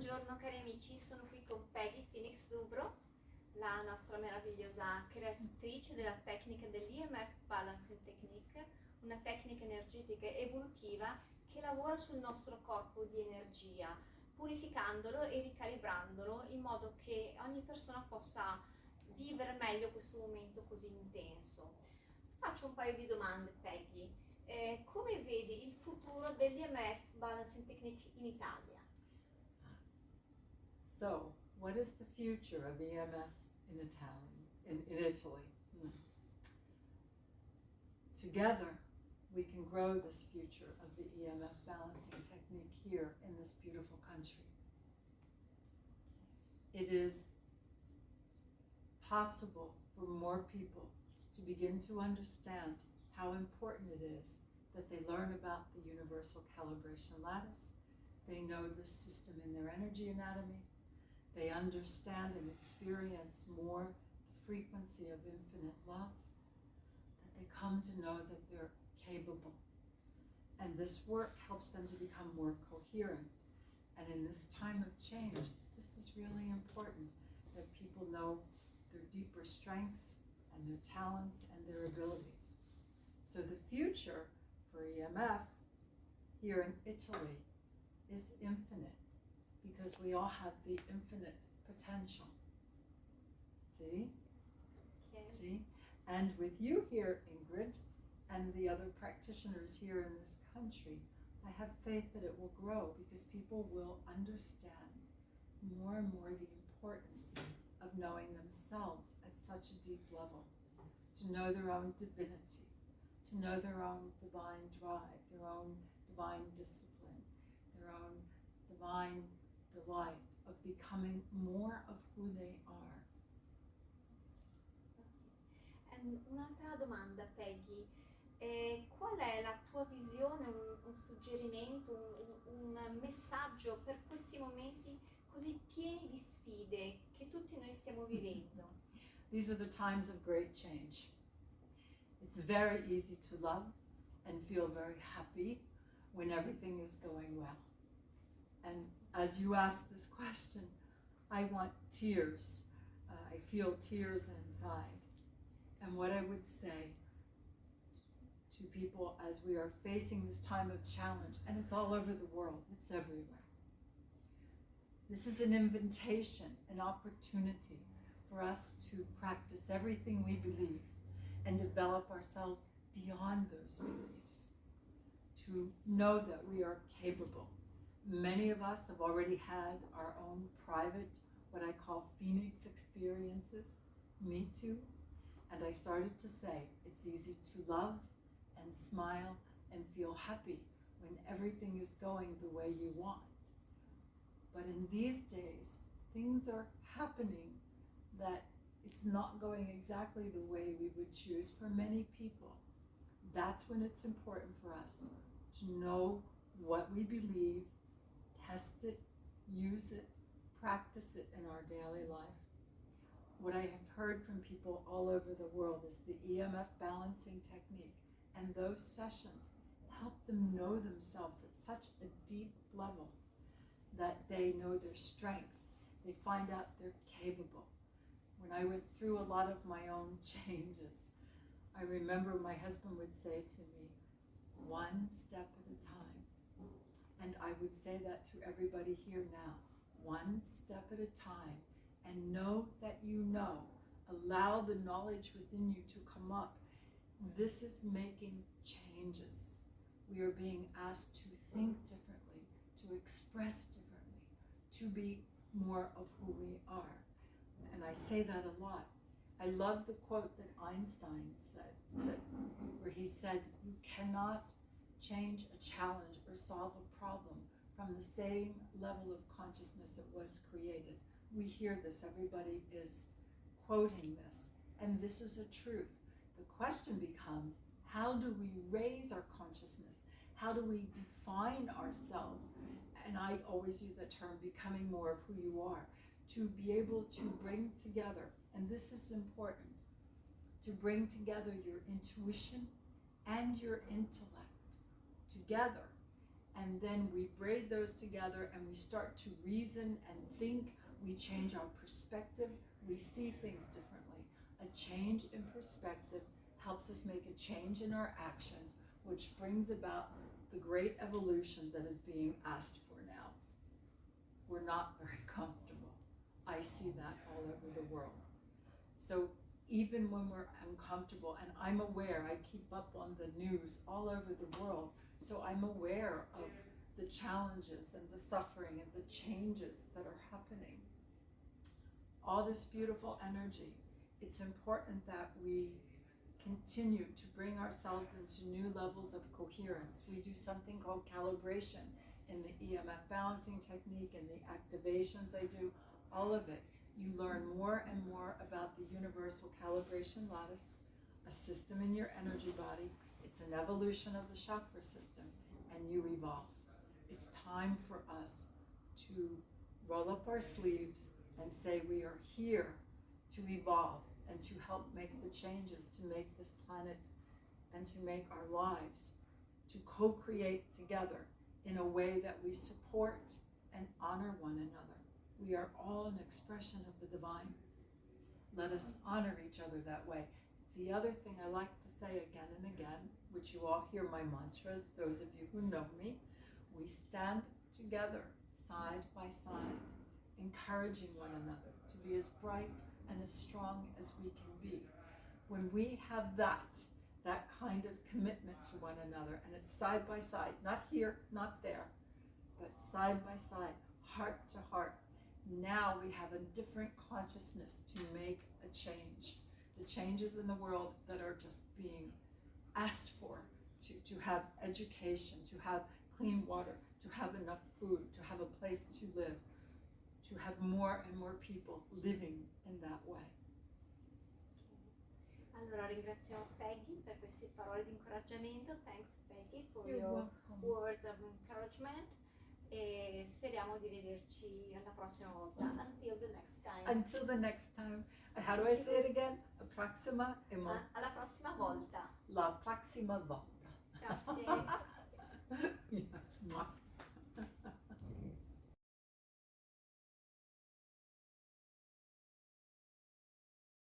Buongiorno cari amici, sono qui con Peggy Phoenix Dubro, la nostra meravigliosa creatrice della tecnica dell'EMF Balancing Technique, una tecnica energetica evolutiva che lavora sul nostro corpo di energia, purificandolo e ricalibrandolo in modo che ogni persona possa vivere meglio questo momento così intenso. Ti faccio un paio di domande, Peggy. Come vedi il futuro dell'EMF Balancing Technique in Italia? So, what is the future of EMF in Italy? Together, we can grow this future of the EMF balancing technique here in this beautiful country. It is possible for more people to begin to understand how important it is that they learn about the universal calibration lattice. They know this system in their energy anatomy. They understand and experience more the frequency of infinite love, that they come to know that they're capable. And this work helps them to become more coherent. And in this time of change, this is really important, that people know their deeper strengths and their talents and their abilities. So the future for EMF here in Italy is infinite, because we all have the infinite potential. See? Okay. See? And with you here, Ingrid, and the other practitioners here in this country, I have faith that it will grow, because people will understand more and more the importance of knowing themselves at such a deep level, to know their own divinity, to know their own divine drive, their own divine discipline, their own divine delight of becoming more of who they are. Un'altra domanda, Peggy. Qual è la tua visione, un suggerimento, un messaggio per questi momenti così pieni di sfide che tutti noi stiamo vivendo? These are the times of great change. It's very easy to love and feel very happy when everything is going well. And as you ask this question, I want tears. I feel tears inside. And what I would say to people as we are facing this time of challenge, and it's all over the world, it's everywhere. This is an invitation, an opportunity for us to practice everything we believe and develop ourselves beyond those beliefs, to know that we are capable. Many of us have already had our own private, what I call Phoenix experiences, me too. And I started to say, it's easy to love and smile and feel happy when everything is going the way you want. But in these days, things are happening that it's not going exactly the way we would choose for many people. That's when it's important for us to know what we believe, test it, use it, practice it in our daily life. What I have heard from people all over the world is the EMF balancing technique, and those sessions help them know themselves at such a deep level that they know their strength. They find out they're capable. When I went through a lot of my own changes, I remember my husband would say to me, one step at a time. And I would say that to everybody here now, one step at a time, and know that you know. Allow the knowledge within you to come up. This is making changes. We are being asked to think differently, to express differently, to be more of who we are. And I say that a lot. I love the quote that Einstein said, where he said, you cannot change a challenge or solve a problem from the same level of consciousness it was created. We hear this, everybody is quoting this, and this is a truth. The question becomes, how do we raise our consciousness? How do we define ourselves? And I always use the term, becoming more of who you are, to be able to bring together, and this is important, to bring together your intuition and your intellect together and then we braid those together and we start to reason and think. We change our perspective. We see things differently. A change in perspective helps us make a change in our actions, which brings about the great evolution that is being asked for now. We're not very comfortable. I see that all over the world. So even when we're uncomfortable, and I'm aware, I keep up on the news all over the world, so I'm aware of the challenges and the suffering and the changes that are happening. All this beautiful energy, it's important that we continue to bring ourselves into new levels of coherence. We do something called calibration in the EMF Balancing Technique and the activations I do, all of it. You learn more and more about the universal calibration lattice, a system in your energy body. It's an evolution of the chakra system, and you evolve. It's time for us to roll up our sleeves and say we are here to evolve and to help make the changes, to make this planet and to make our lives, to co-create together in a way that we support and honor one another. We are all an expression of the divine. Let us honor each other that way. The other thing I like to say again and again, which you all hear my mantras, those of you who know me, we stand together, side by side, encouraging one another to be as bright and as strong as we can be. When we have that kind of commitment to one another, and it's side by side, not here, not there, but side by side, heart to heart, now we have a different consciousness to make a change. The changes in the world that are just being asked for, to have education, to have clean water, to have enough food, to have a place to live, to have more and more people living in that way. Allora ringraziamo Peggy per queste parole di incoraggiamento. Thanks Peggy for You're your welcome. words of encouragement. E speriamo di vederci alla prossima volta. Until the next time. Until the next time. How do I say it again? La prossima Alla prossima volta. La prossima volta. Grazie.